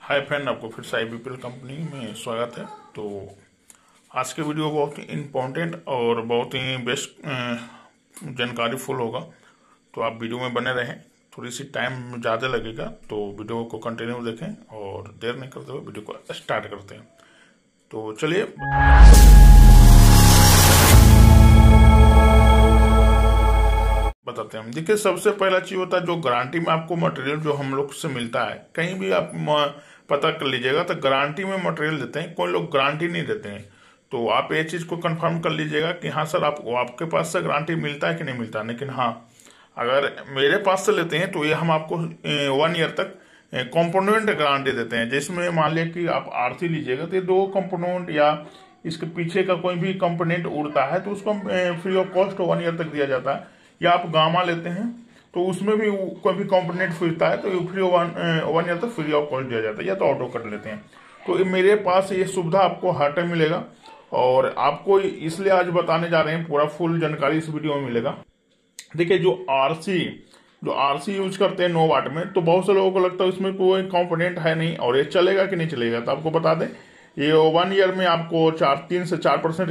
Hi friend, आपको फिर से IBPL कंपनी में स्वागत है। तो आज के वीडियो बहुत ही इम्पोर्टेंट और बहुत ही बेस्ट जानकारी फुल होगा, तो आप वीडियो में बने रहें। थोड़ी सी टाइम ज़्यादा लगेगा, तो वीडियो को कंटिन्यू देखें और देर नहीं करते हुए वीडियो को स्टार्ट करते हैं। तो चलिए बताते हैं। देखिए, सबसे पहला चीज होता है जो गारंटी में आपको मटेरियल जो हम लोग से मिलता है, कहीं भी आप पता कर लीजिएगा तो गारंटी में मटेरियल देते हैं, कोई लोग गारंटी नहीं देते हैं। तो आप ये चीज को कंफर्म कर लीजिएगा कि हाँ सर, आपके पास से गारंटी मिलता है कि नहीं मिलता। लेकिन हाँ, अगर मेरे पास से लेते हैं तो ये हम आपको 1 ईयर तक कंपोनेंट गारंटी देते हैं। जिसमें मान लिया कि आप RC लीजिएगा तो ये 2 कंपोनेंट या इसके पीछे का कोई भी कंपोनेंट उड़ता है तो उसको फ्री ऑफ कॉस्ट 1 ईयर तक दिया जाता है। या आप गामा लेते हैं तो उसमें भी कोई भी कंपोनेंट फिरता है तो फ्री 1 ईयर तक फ्री ऑफ कॉस्ट दिया जाता है, या तो ऑटो कट लेते हैं। तो मेरे पास ये सुविधा आपको हर टाइम मिलेगा और आपको इसलिए आज बताने जा रहे हैं, पूरा फुल जानकारी इस वीडियो में मिलेगा। देखिए, जो RC यूज करते हैं 9 वाट में, तो बहुत से लोगों को लगता है उसमें कोई कंपोनेंट है नहीं और ये चलेगा कि नहीं चलेगा। तो आपको बता दें, ये 1 ईयर में आपको 3 से 4%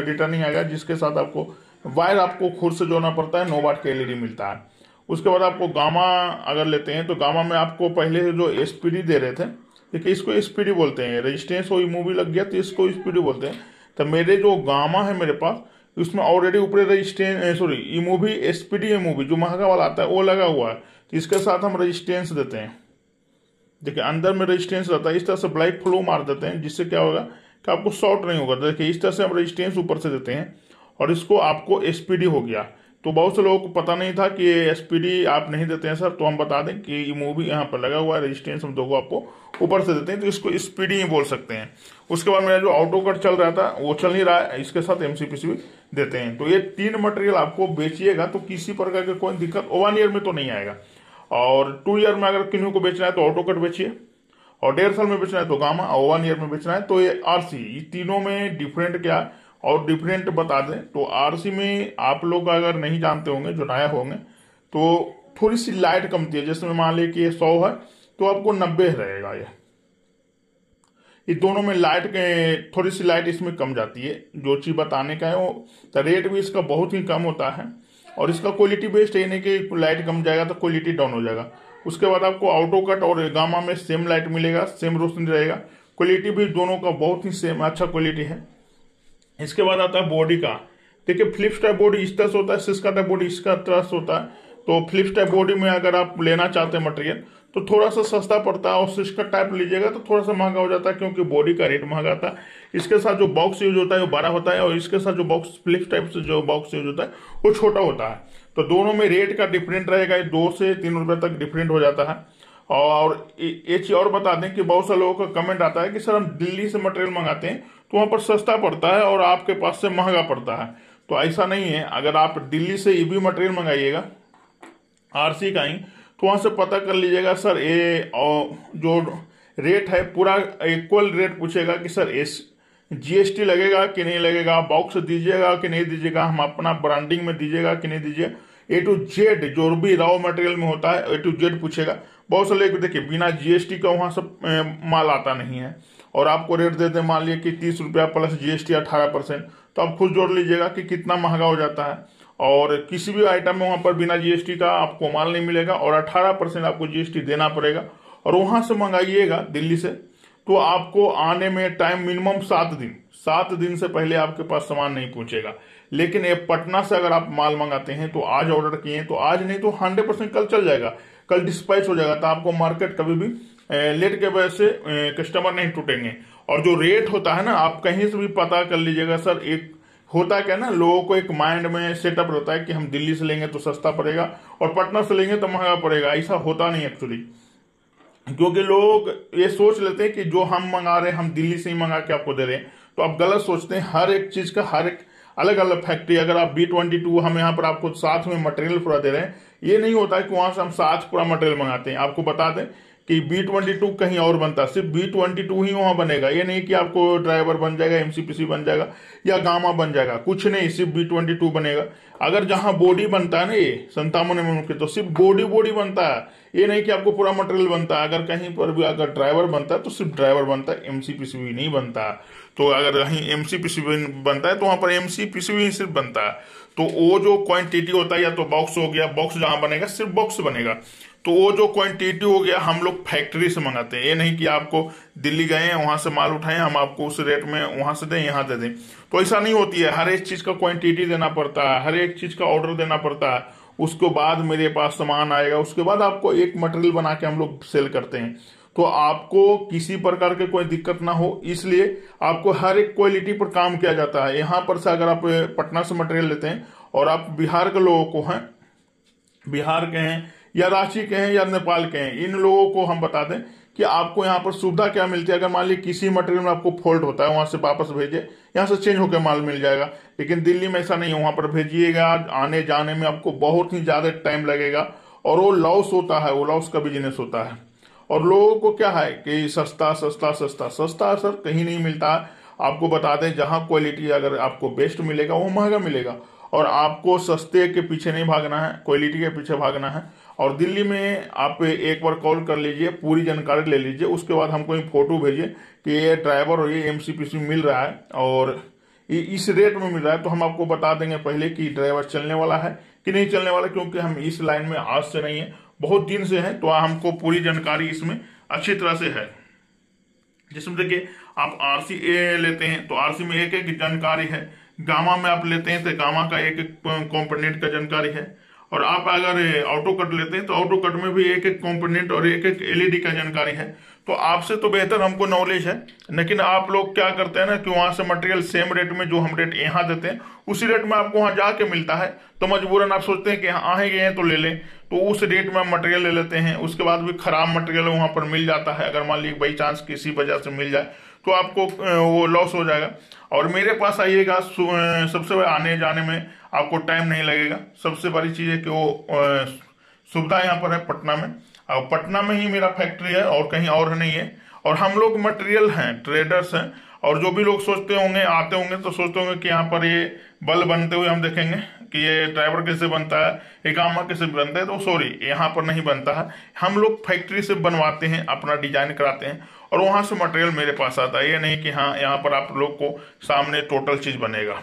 रिटर्निंग आएगा, जिसके साथ आपको वायर आपको खुद से जोड़ना पड़ता है। 9 वाट का LED मिलता है। उसके बाद आपको गामा अगर लेते हैं तो गामा में आपको पहले जो SPD दे रहे थे, देखिए इसको SPD बोलते हैं। रेजिस्टेंस और मूवी लग गया तो इसको SPD बोलते हैं। तो मेरे जो गामा है मेरे पास, उसमें ऑलरेडी ऊपर रेजिस्टेंस मूवी SPD मूवी जो महंगा वाला आता है वो लगा हुआ है। तो इसके साथ हम रेजिस्टेंस देते हैं। देखिए, अंदर में रेजिस्टेंस रहता है, इस तरह से ब्लाइट फ्लो मार देते हैं, जिससे क्या होगा कि आपको शॉर्ट नहीं होगा। देखिए, इस तरह से हम रेजिस्टेंस ऊपर से देते हैं और इसको आपको SPD हो गया। तो बहुत से लोगों को पता नहीं था कि ये SPD आप नहीं देते हैं सर, तो हम बता दें कि ये मूवी यहाँ पर लगा हुआ है, रेजिस्टेंस हम 2 आपको ऊपर से देते हैं, तो इसको SPD ही बोल सकते हैं। उसके बाद मेरा जो ऑटो कट चल रहा था वो चल नहीं रहा है, इसके साथ MCPC भी देते हैं। तो ये 3 मटेरियल आपको बेचिएगा तो किसी प्रकार की कोई दिक्कत 1 ईयर में तो नहीं आएगा। और 2 ईयर में अगर किन्हीं को बेचना है तो ऑटो कट बेचिए, और 1.5 साल में बेचना है तो गामा, और 1 ईयर में बेचना है तो ये RC। ये तीनों में डिफरेंट क्या है और डिफरेंट बता दें तो RC में आप लोग अगर नहीं जानते होंगे, जो नया होंगे, तो थोड़ी सी लाइट कमती है। जैसे मान लीजिए कि ये 100 है तो आपको 90 रहेगा। ये दोनों में लाइट के थोड़ी सी लाइट इसमें कम जाती है। जो चीज बताने का है वो, तो रेट भी इसका बहुत ही कम होता है और इसका क्वालिटी बेस्ड है, नहीं कि लाइट कम जाएगा तो क्वालिटी डाउन हो जाएगा। उसके बाद आपको ऑटो कट और गामा में सेम लाइट मिलेगा, सेम रोशनी रहेगा, क्वालिटी भी दोनों का बहुत ही सेम अच्छा क्वालिटी है। इसके बाद आता है बॉडी का। देखिए, फ्लिप्स टाइप बॉडी इस तरह से होता है, सिस्का टाइप बॉडी इसका तरह से होता है। तो फ्लिप्स टाइप बॉडी में अगर आप लेना चाहते हैं मटेरियल तो थोड़ा सा सस्ता पड़ता है, और सिस्का टाइप लीजिएगा तो थोड़ा सा महंगा हो जाता है, क्योंकि बॉडी का रेट महंगा था। इसके साथ जो बॉक्स यूज होता है वो बड़ा होता है, और इसके साथ जो बॉक्स फ्लिप्स टाइप से जो बॉक्स यूज होता है वो छोटा होता है। तो दोनों में रेट का डिफरेंट रहेगा, 2 से 3 रुपए तक डिफरेंट हो जाता है। और ये चीज और बता दें कि बहुत से लोगों का कमेंट आता है कि सर हम दिल्ली से मटेरियल मंगाते हैं तो वहां पर सस्ता पड़ता है और आपके पास से महंगा पड़ता है। तो ऐसा नहीं है। अगर आप दिल्ली से EV मटेरियल मंगाइएगा RC का ही, तो वहां से पता कर लीजिएगा सर, ये जो रेट है पूरा इक्वल रेट पूछेगा कि सर GST लगेगा कि नहीं लगेगा, बॉक्स दीजिएगा कि नहीं दीजिएगा, हम अपना ब्रांडिंग में दीजिएगा कि नहीं दीजिए, A to Z जो भी रॉ मटेरियल में होता है A to Z पूछेगा। बहुत से लोग देखिए बिना GST का वहां से माल आता नहीं है और आपको रेट देते हैं, मान लिया कि 30 रुपया प्लस GST 18%, तो आप खुद जोड़ लीजिएगा कि कितना महंगा हो जाता है। और किसी भी आइटम में वहां पर बिना GST का आपको माल नहीं मिलेगा और 18% आपको GST देना पड़ेगा। और वहां से मंगाइएगा दिल्ली से तो आपको आने में टाइम मिनिमम 7 दिन से पहले आपके पास सामान नहीं पहुंचेगा। लेकिन ये पटना से अगर आप माल मंगाते हैं तो आज ऑर्डर किए हैं तो आज नहीं तो 100% कल चल जाएगा, कल डिस्पैच हो जाएगा। तो आपको मार्केट कभी भी लेट के वजह से कस्टमर नहीं टूटेंगे। और जो रेट होता है ना, आप कहीं से भी पता कर लीजिएगा सर। एक होता क्या ना, लोगों को एक माइंड में सेटअप रहता है कि हम दिल्ली से लेंगे तो सस्ता पड़ेगा और पटना से लेंगे तो महंगा पड़ेगा। ऐसा होता नहीं एक्चुअली, क्योंकि लोग ये सोच लेते हैं कि जो हम मंगा रहे हैं हम दिल्ली से ही मंगा के आपको दे रहे हैं। तो आप गलत सोचते हैं। हर एक चीज का हर एक अलग अलग फैक्ट्री, अगर आप B22 हम यहाँ पर आपको साथ में मटेरियल पूरा दे रहे हैं, ये नहीं होता है कि वहां से हम साथ पूरा मटेरियल मंगाते हैं। आपको बता दें कि B22 कहीं और बनता, सिर्फ B22 ही वहां बनेगा। ये नहीं कि आपको ड्राइवर बन जाएगा, MCPC बन जाएगा या गामा बन जाएगा, कुछ नहीं, सिर्फ B22 बनेगा। अगर जहां बॉडी बनता है ना ये 57 mm की, तो सिर्फ बॉडी बनता है, ये नहीं कि आपको पूरा मटेरियल बनता है। अगर कहीं पर भी अगर ड्राइवर बनता है तो सिर्फ ड्राइवर बनता है, MCPC भी नहीं बनता। तो अगर कहीं MCPC बनता है तो वहां पर MCPC भी सिर्फ बनता है। तो वो जो क्वांटिटी होता है, या तो बॉक्स हो गया, बॉक्स जहां बनेगा सिर्फ बॉक्स बनेगा, तो वो जो क्वांटिटी हो गया हम लोग फैक्ट्री से मंगाते हैं। ये नहीं कि आपको दिल्ली गए हैं वहां से माल उठाए, हम आपको उस रेट में वहां से दें यहाँ दे दें, तो ऐसा नहीं होती है। हर एक चीज का क्वांटिटी देना पड़ता है, हर एक चीज का ऑर्डर देना पड़ता है, उसके बाद मेरे पास सामान आएगा, उसके बाद आपको एक मटेरियल बना के हम लोग सेल करते हैं। तो आपको किसी प्रकार के कोई दिक्कत ना हो, इसलिए आपको हर एक क्वालिटी पर काम किया जाता है। यहाँ पर से अगर आप पटना से मटेरियल लेते हैं और आप बिहार के लोगों को हैं, बिहार के हैं या रांची के हैं या नेपाल के हैं, इन लोगों को हम बता दें कि आपको यहाँ पर सुविधा क्या मिलती है। अगर मान ली किसी मटेरियल में आपको फॉल्ट होता है, वहां से वापस भेजे, यहाँ से चेंज होकर माल मिल जाएगा। लेकिन दिल्ली में ऐसा नहीं है, वहां पर भेजिएगा, आने जाने में आपको बहुत ही ज्यादा टाइम लगेगा और वो लॉस होता है, वो लॉस का बिजनेस होता है। और लोगों को क्या है कि सस्ता सस्ता सस्ता सस्ता सर कहीं नहीं मिलता है। आपको बता दें, जहां क्वालिटी अगर आपको बेस्ट मिलेगा वो महंगा मिलेगा, और आपको सस्ते के पीछे नहीं भागना है, क्वालिटी के पीछे भागना है। और दिल्ली में आप एक बार कॉल कर लीजिए, पूरी जानकारी ले लीजिए, उसके बाद हमको एक फोटो भेजिए कि ये ड्राइवर और ये MCPC मिल रहा है और ये इस रेट में मिल रहा है, तो हम आपको बता देंगे पहले कि ड्राइवर चलने वाला है कि नहीं चलने वाला, क्योंकि हम इस लाइन में आज से नहीं है, बहुत दिन से है, तो हमको पूरी जानकारी इसमें अच्छी तरह से है। जिसमें देखिए, आप RC लेते हैं तो RC में एक एक जानकारी है, गामा में आप लेते हैं तो गामा का एक एक कॉम्पोनेंट का जानकारी है, और आप अगर ऑटो कट लेते हैं तो ऑटो कट में भी एक एक कॉम्पोनेंट और एक एक LED का जानकारी है। तो आपसे तो बेहतर हमको नॉलेज है, लेकिन आप लोग क्या करते हैं ना कि वहां से मटेरियल सेम रेट में जो हम रेट यहाँ देते हैं उसी रेट में आपको वहां जाके मिलता है, तो मजबूरन आप सोचते हैं कि यहाँ आए गए हैं तो ले लें, तो उस रेट में हम मटेरियल ले लेते हैं। उसके बाद भी खराब मटेरियल वहां पर मिल जाता है, अगर मान लीजिए बाई चांस किसी वजह से मिल जाए तो आपको वो लॉस हो जाएगा। और मेरे पास आइएगा, सबसे बड़ा आने जाने में आपको टाइम नहीं लगेगा। सबसे बड़ी चीज है कि वो सुविधा यहाँ पर है पटना में, और पटना में ही मेरा फैक्ट्री है और कहीं और नहीं है। और हम लोग मटेरियल हैं, ट्रेडर्स हैं, और जो भी लोग सोचते होंगे, आते होंगे तो सोचते होंगे कि यहाँ पर ये बल्ब बनते हुए हम देखेंगे कि ये ड्राइवर कैसे बनता है, ये गामा कैसे बनता है, तो सॉरी, यहाँ पर नहीं बनता है। हम लोग फैक्ट्री से बनवाते हैं, अपना डिजाइन कराते हैं और वहां से मटेरियल मेरे पास आता है। ये नहीं कि हाँ यहाँ पर आप लोग को सामने टोटल चीज बनेगा।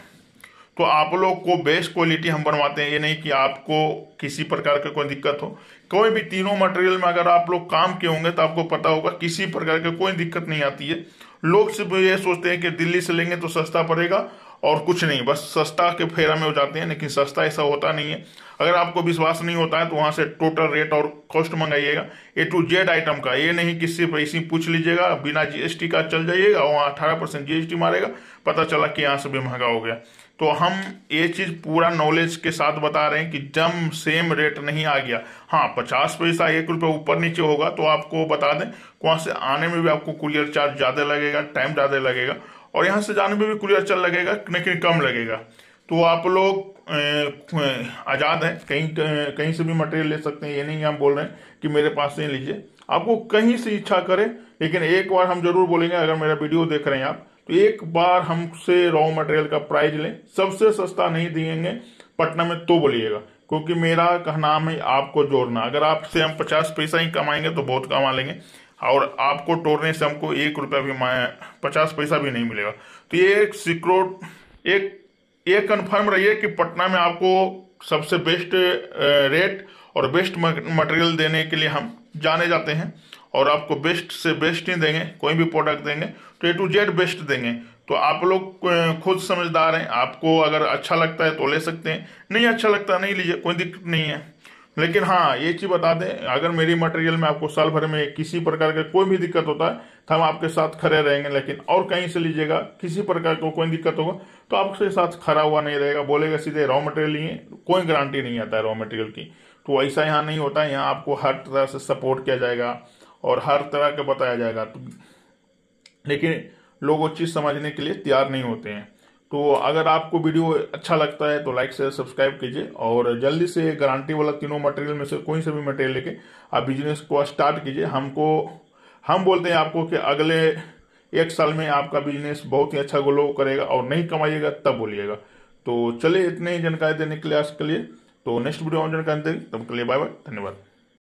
तो आप लोग को बेस्ट क्वालिटी हम बनवाते हैं, ये नहीं कि आपको किसी प्रकार की कोई दिक्कत हो। कोई भी तीनों मटेरियल में अगर आप लोग काम किए होंगे तो आपको पता होगा किसी प्रकार की कोई दिक्कत नहीं आती है। लोग सिर्फ ये सोचते हैं कि दिल्ली से लेंगे तो सस्ता पड़ेगा और कुछ नहीं, बस सस्ता के फेरा में हो जाते हैं, लेकिन सस्ता ऐसा होता नहीं है। अगर आपको विश्वास नहीं होता है तो वहां से टोटल रेट और कॉस्ट मंगाइएगा A to Z आइटम का। ये नहीं कि सिर्फ ऐसी पूछ लीजिएगा, बिना GST का चल जाइएगा, वहाँ 18% GST मारेगा, पता चला कि यहाँ से भी महंगा हो गया। तो हम ये चीज पूरा नॉलेज के साथ बता रहे हैं कि जब सेम रेट नहीं आ गया, हाँ 50 पैसा 1 रुपये ऊपर नीचे होगा तो आपको बता दें, वहां से आने में भी आपको कुरियर चार्ज ज्यादा लगेगा, टाइम ज्यादा लगेगा, और यहाँ से जाने में भी कुरियर चार्ज लगेगा लेकिन कम लगेगा। तो आप लोग आजाद है, कहीं से भी मटेरियल ले सकते हैं। ये नहीं हम बोल रहे हैं कि मेरे पास से लीजिए, आपको कहीं से इच्छा करे, लेकिन एक बार हम जरूर बोलेंगे, अगर मेरा वीडियो देख रहे हैं आप तो एक बार हमसे रॉ मटेरियल का प्राइस लें, सबसे सस्ता नहीं देंगे पटना में तो बोलिएगा, क्योंकि मेरा कहना है आपको जोड़ना। अगर आपसे हम 50 पैसा ही कमाएंगे तो बहुत कमा लेंगे, और आपको तोड़ने से हमको 1 रुपया भी 50 पैसा भी नहीं मिलेगा। तो ये एक सीक्रेट, एक कन्फर्म रहिए कि पटना में आपको सबसे बेस्ट रेट और बेस्ट मटेरियल देने के लिए हम जाने जाते हैं, और आपको बेस्ट से बेस्ट ही देंगे। कोई भी प्रोडक्ट देंगे तो A to Z बेस्ट देंगे। तो आप लोग खुद समझदार हैं, आपको अगर अच्छा लगता है तो ले सकते हैं, नहीं अच्छा लगता नहीं लीजिए, कोई दिक्कत नहीं है। लेकिन हाँ ये चीज बता दें, अगर मेरी मटेरियल में आपको साल भर में किसी प्रकार का कोई भी दिक्कत होता है तो हम आपके साथ खड़े रहेंगे। लेकिन और कहीं से लीजिएगा, किसी प्रकार को कोई दिक्कत होगा तो आपके साथ खड़ा हुआ नहीं रहेगा, बोलेगा सीधे रॉ मटेरियल लिए, कोई गारंटी नहीं आता है रॉ मटेरियल की। तो ऐसा यहाँ नहीं होता है, यहाँ आपको हर तरह से सपोर्ट किया जाएगा और हर तरह का बताया जाएगा। तो लेकिन लोग वो चीज समझने के लिए तैयार नहीं होते हैं। तो अगर आपको वीडियो अच्छा लगता है तो लाइक से सब्सक्राइब कीजिए, और जल्दी से गारंटी वाला तीनों मटेरियल में से कोई से भी मटेरियल लेके आप बिजनेस को स्टार्ट कीजिए। हम बोलते हैं आपको कि अगले 1 साल में आपका बिजनेस बहुत ही अच्छा ग्रो करेगा, और नहीं कमाइएगा तब बोलिएगा। तो चलिए, इतने ही जानकारी देने के लिए आज के लिए। तो नेक्स्ट वीडियो में जानकारी देंगे, तब के लिए बाय बाय, धन्यवाद।